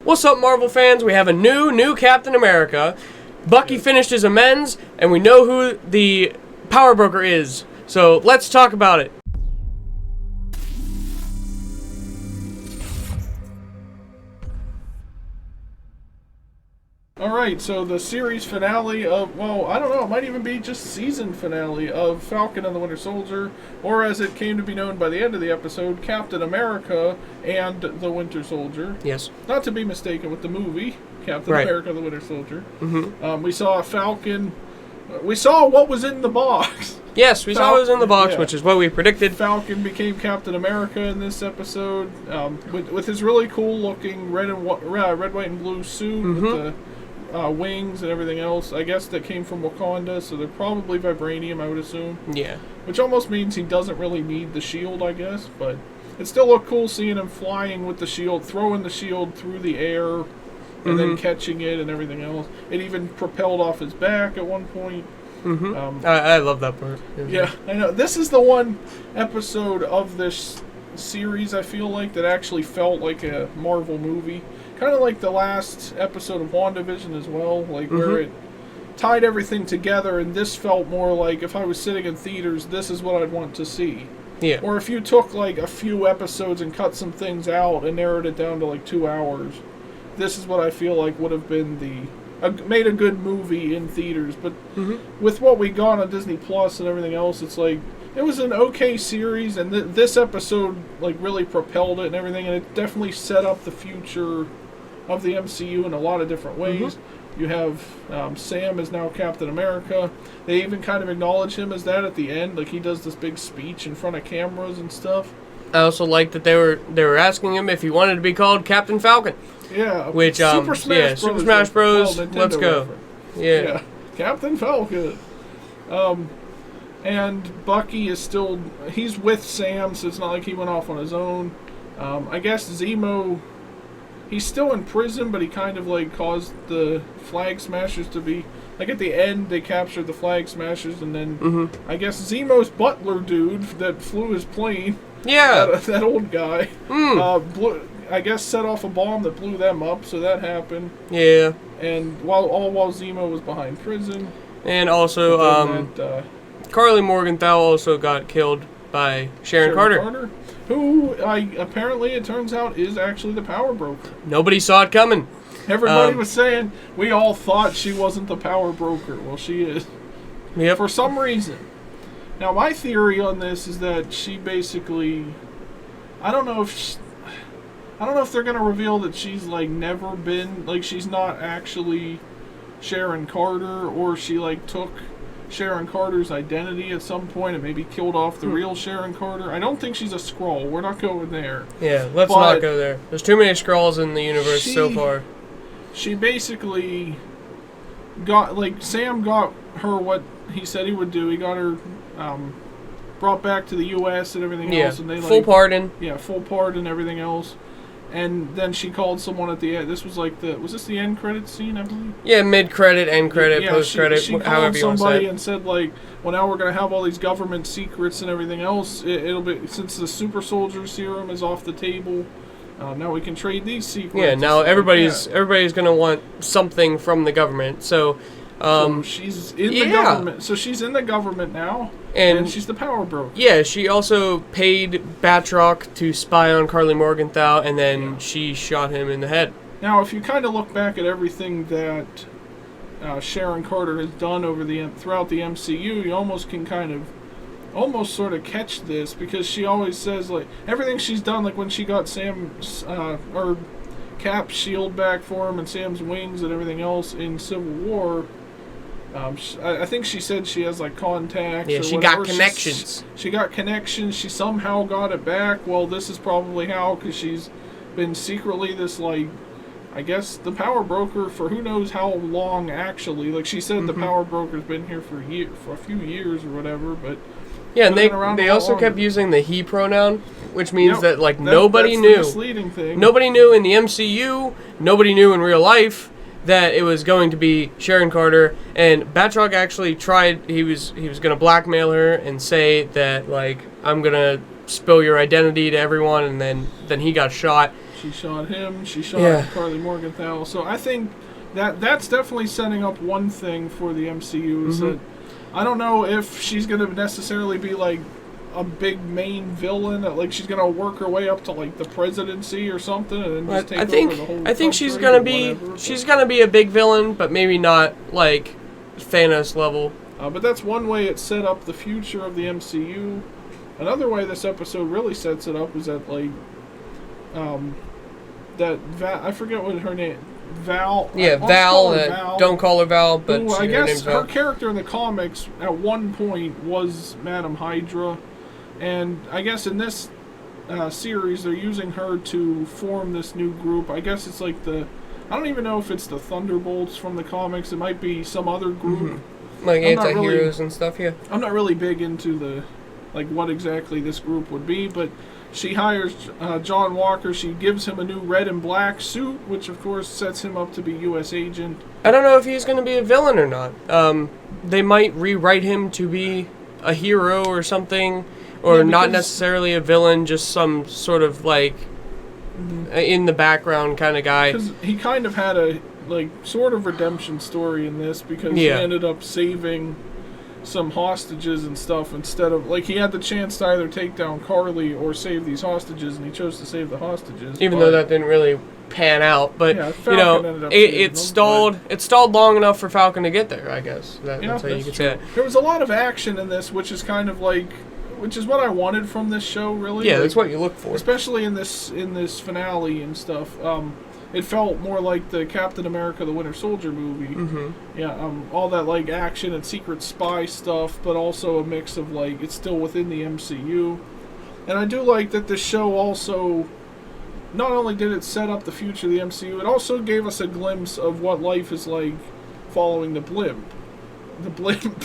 What's up, Marvel fans? We have a new Captain America. Bucky finished his amends, and we know who the power broker is. So let's talk about it. Alright, so the series finale of, well, I don't know, it might even be just season finale of Falcon and the Winter Soldier, or as it came to be known by the end of the episode, Captain America and the Winter Soldier. Yes. Not to be mistaken with the movie, Captain Right. America and the Winter Soldier. Mm-hmm. We saw Falcon. We saw what was in the box. Yes, we saw it was in the box, yeah. which is what we predicted. Falcon became Captain America in this episode, with his really cool looking red, white, and blue suit with the wings and everything else. I guess that came from Wakanda, so they're probably vibranium, I would assume. Yeah. Which almost means he doesn't really need the shield, I guess, but it still looked cool seeing him flying with the shield, throwing the shield through the air, and then catching it and everything else. It even propelled off his back at one point. I love that part. Yeah, I know. This is the one episode of this series, I feel like, that actually felt like a Marvel movie. Kind of like the last episode of WandaVision as well, like where it tied everything together, and this felt more like if I was sitting in theaters, this is what I'd want to see. Yeah. Or if you took like a few episodes and cut some things out and narrowed it down to like 2 hours, this is what I feel like would have been made a good movie in theaters. But with what we got on Disney Plus and everything else, it's like it was an okay series, and this episode like really propelled it and everything, and it definitely set up the future of the MCU in a lot of different ways. You have Sam is now Captain America. They even kind of acknowledge him as that at the end, like he does this big speech in front of cameras and stuff. I also like that they were asking him if he wanted to be called Captain Falcon. Yeah, Which Super Smash Bros. Let's go. Reference. Yeah. Captain Falcon. And Bucky is still, he's with Sam, so it's not like he went off on his own. I guess Zemo, he's still in prison, but he kind of like caused the Flag Smashers to be, like at the end they captured the Flag Smashers, and then I guess Zemo's butler dude that flew his plane, that old guy, I guess set off a bomb that blew them up, so that happened. Yeah. And while Zemo was behind prison. And also, Carly Morgenthau also got killed by Sharon Carter. Who, apparently, it turns out, is actually the power broker. Nobody saw it coming. Everybody was saying, we all thought she wasn't the power broker. Well, she is. Yep. For some reason. Now, my theory on this is that she basically, I don't know if they're going to reveal that she's, like, never been, like, she's not actually Sharon Carter, or she, like, took Sharon Carter's identity at some point and maybe killed off the real Sharon Carter. I don't think she's a Skrull. We're not going there. Yeah, let's not go there. There's too many Skrulls in the universe so far. She basically got, like, Sam got her what he said he would do. He got her brought back to the U.S. and everything else. And they, full pardon. Yeah, full pardon and everything else. And then she called someone at the end. This was like was this the end credit scene, I believe? Yeah, mid-credit, end credit, post-credit, she however you want to say. Somebody and said, like, well, now we're going to have all these government secrets and everything else. It'll be, since the super soldier serum is off the table, now we can trade these secrets. Yeah, now everybody's going to want something from the government. So she's in the government. So she's in the government now, and she's the power broker. Yeah, she also paid Batroc to spy on Carly Morgenthau, and then she shot him in the head. Now, if you kind of look back at everything that Sharon Carter has done throughout the MCU, you almost can almost sort of catch this, because she always says, like, everything she's done, like when she got Sam's or Cap's shield back for him and Sam's wings and everything else in Civil War. I think she said she has, like, contacts. Yeah, or she whatever. got connections. She got connections. She somehow got it back. Well, this is probably how, because she's been secretly this, like, I guess the power broker for who knows how long, actually. Like, she said the power broker's been here for a few years or whatever, but... Yeah, and they also kept using the he pronoun, which means that, like, nobody knew. That's the misleading thing. Nobody knew in the MCU, nobody knew in real life that it was going to be Sharon Carter, and Batroc actually tried, he was going to blackmail her and say that, like, I'm going to spill your identity to everyone, and then he got shot. She shot him. She shot Carly Morgenthau. So I think that's definitely setting up one thing for the MCU. Is that I don't know if she's going to necessarily be like a big main villain. Like she's going to work her way up to like the presidency or something, and then just take over the whole. I think she's going to be a big villain, but maybe not like Thanos level. But that's one way it set up the future of the MCU. Another way this episode really sets it up is that like, I forget what her name. Val. Yeah, Val. Don't call her Val, but I guess her character in the comics at one point was Madam Hydra, and I guess in this series they're using her to form this new group. I guess it's like I don't even know if it's the Thunderbolts from the comics. It might be some other group, like anti-heroes and stuff. Yeah, I'm not really big into what exactly this group would be, but. She hires John Walker. She gives him a new red and black suit, which of course sets him up to be U.S. agent. I don't know if he's going to be a villain or not. They might rewrite him to be a hero or something, or not necessarily a villain, just some sort of like in the background kind of guy. Because he kind of had a sort of redemption story in this, because he ended up saving some hostages and stuff instead of he had the chance to either take down Carly or save these hostages, and he chose to save the hostages. Even though that didn't really pan out, but it stalled. It stalled long enough for Falcon to get there. I guess that's how you could say it. There was a lot of action in this, which is kind of which is what I wanted from this show. Really, yeah, that's what you look for, especially in this finale and stuff. It felt more like the Captain America: The Winter Soldier movie. Yeah, all that action and secret spy stuff, but also a mix of it's still within the MCU. And I do like that the show also, not only did it set up the future of the MCU, it also gave us a glimpse of what life is like following the blimp. The blimp.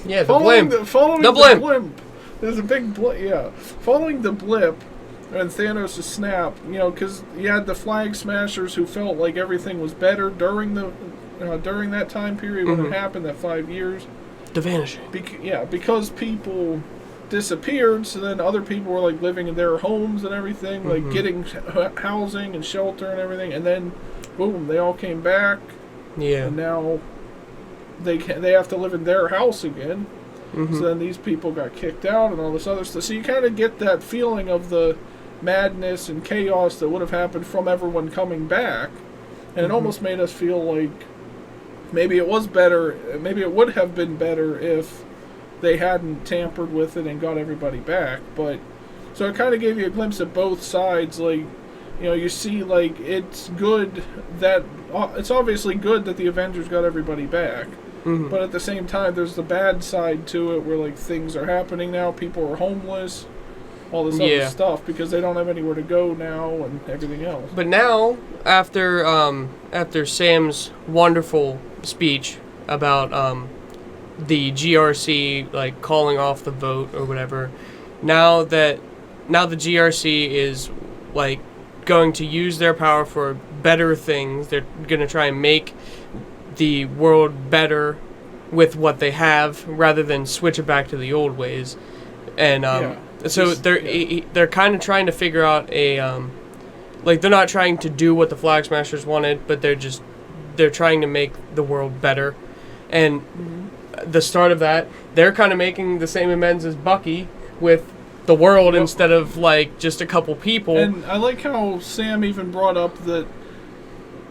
Yeah, the blimp. Following the blimp. There's a big blip. Yeah, following the blip. And Thanos' snap, because you had the Flag Smashers who felt like everything was better during that time period when it happened, that 5 years. The vanishing. Because people disappeared, so then other people were living in their homes and everything, getting housing and shelter and everything, and then boom, they all came back. Yeah. And now they have to live in their house again. So then these people got kicked out and all this other stuff. So you kind of get that feeling of the madness and chaos that would have happened from everyone coming back, and it almost made us feel like maybe it was better, maybe it would have been better if they hadn't tampered with it and got everybody back. But so it kind of gave you a glimpse of both sides. You see it's good that it's obviously good that the Avengers got everybody back, but at the same time there's the bad side to it where things are happening now, people are homeless, all this other stuff, because they don't have anywhere to go now and everything else. But now, after Sam's wonderful speech about the GRC calling off the vote or whatever, now the GRC is going to use their power for better things. They're going to try and make the world better with what they have rather than switch it back to the old ways. And so they're kind of trying to figure out a they're not trying to do what the Flag Smashers wanted, but they're trying to make the world better. And the start of that, they're kind of making the same amends as Bucky with the world instead of just a couple people. And I like how Sam even brought up that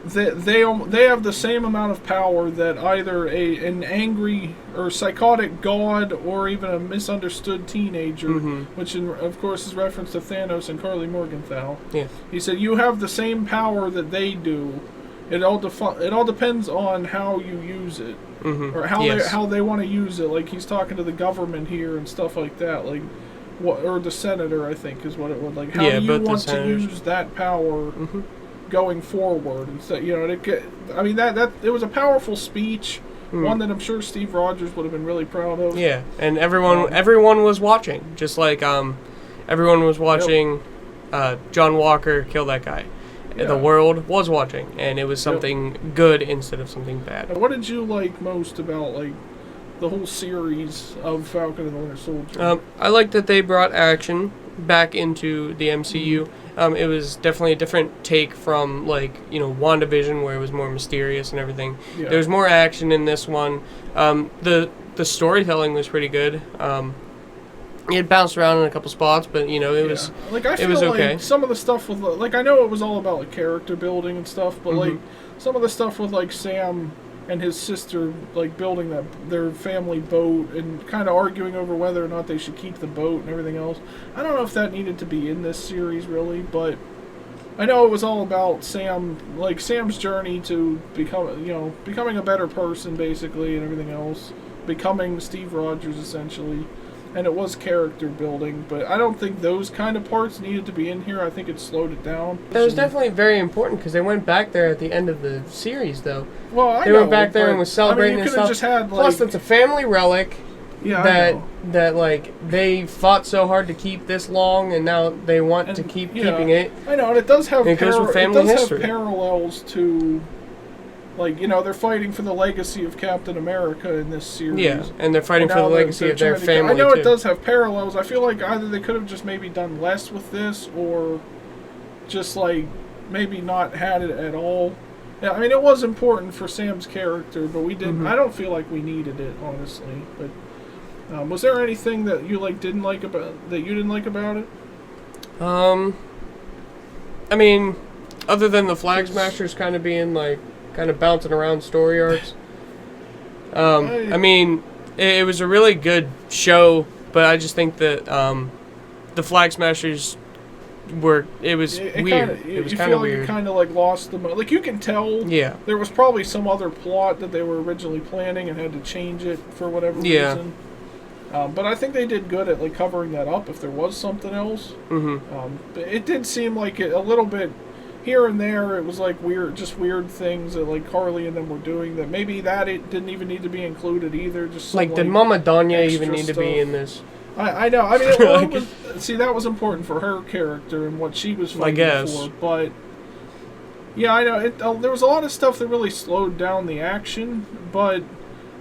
they have the same amount of power that either an angry or psychotic god or even a misunderstood teenager, which of course is reference to Thanos and Carly Morgenthau. Yeah. He said you have the same power that they do. It all depends on how you use it, or how they want to use it. He's talking to the government here and stuff like that. Or the senator, I think, is what it would how do you want to use that power going forward? And so, that it was a powerful speech, one that I'm sure Steve Rogers would have been really proud of. Yeah, and everyone was watching, just everyone was watching John Walker kill that guy. Yeah. The world was watching, and it was something good instead of something bad. And what did you like most about the whole series of Falcon and the Winter Soldier? I like that they brought action back into the MCU, It was definitely a different take from, like, you know, WandaVision, where it was more mysterious and everything. Yeah. There was more action in this one. The storytelling was pretty good. It bounced around in a couple spots, but, you know, it was like, I feel it was okay. like some of the stuff with, like, I know it was all about, like, character building and stuff, but like some of the stuff with, like, Sam and his sister, like, building their family boat and kind of arguing over whether or not they should keep the boat and everything else. I don't know if that needed to be in this series really, but I know it was all about Sam, like Sam's journey to becoming a better person basically and everything else, becoming Steve Rogers essentially. And it was character building, but I don't think those kind of parts needed to be in here. I think it slowed it down. That was definitely very important because they went back there at the end of the series, though. Well, they went back there and was celebrating you and stuff. Just had, like, plus, it's a family relic. Yeah, that like they fought so hard to keep this long, and now they want to keep keeping it. I know, and it does have it goes with family history. Have parallels to, like, you know, they're fighting for the legacy of Captain America in this series. Yeah, and they're fighting for the legacy of their family. I know too. It does have parallels. I feel like either they could have just maybe done less with this, or just like maybe not had it at all. Yeah, I mean, it was important for Sam's character, but we didn't. I don't feel like we needed it, honestly. But was there anything that you didn't like about it? I mean, other than the Flag Smashers kind of being kind of bouncing around story arcs. I mean, it was a really good show, but I just think that the Flag Smashers were. It was weird. It was kind of weird. You kind of lost the like. You can tell. Yeah. There was probably some other plot that they were originally planning and had to change it for whatever reason. But I think they did good at covering that up if there was something else. But it did seem like a little bit here and there. It was weird things that Carly and them were doing that maybe that it didn't even need to be included either. Just some, did Mama Donya even need to be in this? I know. I mean, see, that was important for her character and what she was fighting for. But yeah, I know there was a lot of stuff that really slowed down the action, but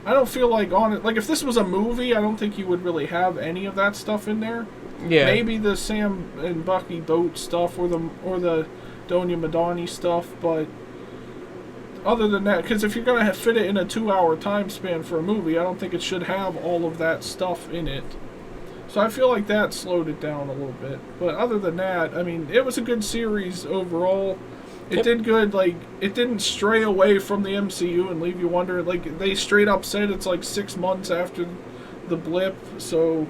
I don't feel like if this was a movie, I don't think you would really have any of that stuff in there. Yeah. Maybe the Sam and Bucky boat stuff or the Donya Madani stuff, but other than that, because if you're going to fit it in a 2-hour time span for a movie, I don't think it should have all of that stuff in it. So I feel like that slowed it down a little bit. But other than that, I mean, it was a good series overall. It did good. It didn't stray away from the MCU and leave you wondering. They straight up said it's 6 months after the blip, so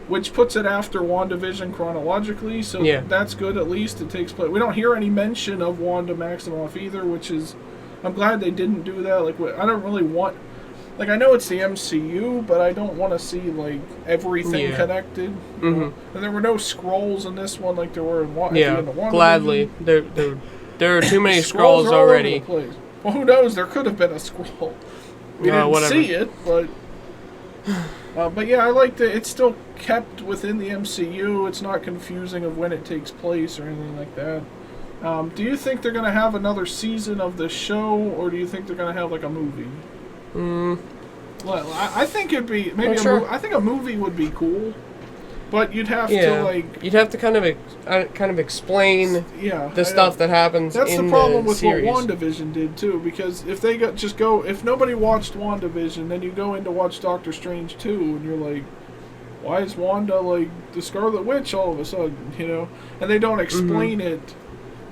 which puts it after WandaVision chronologically. So that's good. At least it takes place. We don't hear any mention of Wanda Maximoff either, which is I'm glad they didn't do that. I don't really want. I know it's the MCU, but I don't want to see everything connected. You know? And there were no scrolls in this one like there were in WandaVision. Yeah, gladly. There are too many scrolls already. Well, who knows? There could have been a scroll. We didn't see it, but yeah, I liked it. It's still kept within the MCU. It's not confusing of when it takes place or anything like that. Do you think they're going to have another season of the show, or do you think they're going to have a movie? Well, I think it'd be maybe. I think a movie would be cool, but you'd have to You'd have to kind of explain the stuff that happens. That's in the problem with series. what WandaVision did too, because if they if nobody watched WandaVision, then you go in to watch Doctor Strange 2, and you're like, why is Wanda the Scarlet Witch all of a sudden? You know, and they don't explain it.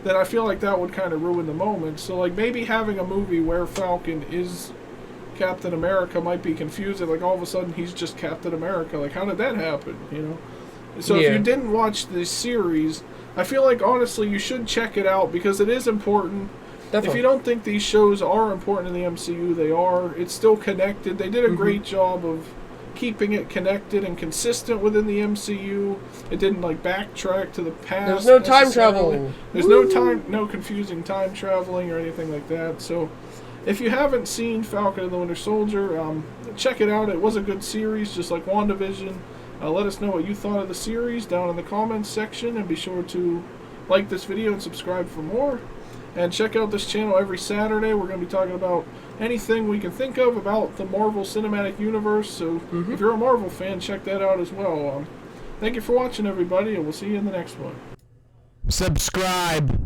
Then I feel like that would kind of ruin the moment. So maybe having a movie where Falcon is Captain America might be confusing. All of a sudden he's just Captain America. How did that happen? You know. So if you didn't watch this series, I feel honestly you should check it out because it is important. Definitely. If you don't think these shows are important in the MCU, they are. It's still connected. They did a great job of keeping it connected and consistent within the MCU. It didn't backtrack to the past. There's no time travel. There's no confusing time traveling or anything like that. So if you haven't seen Falcon and the Winter Soldier, check it out. It was a good series, just like WandaVision. Let us know what you thought of the series down in the comments section, and be sure to like this video and subscribe for more. And check out this channel every Saturday. We're going to be talking about anything we can think of about the Marvel Cinematic Universe. So if you're a Marvel fan, check that out as well. Thank you for watching, everybody, and we'll see you in the next one. subscribe.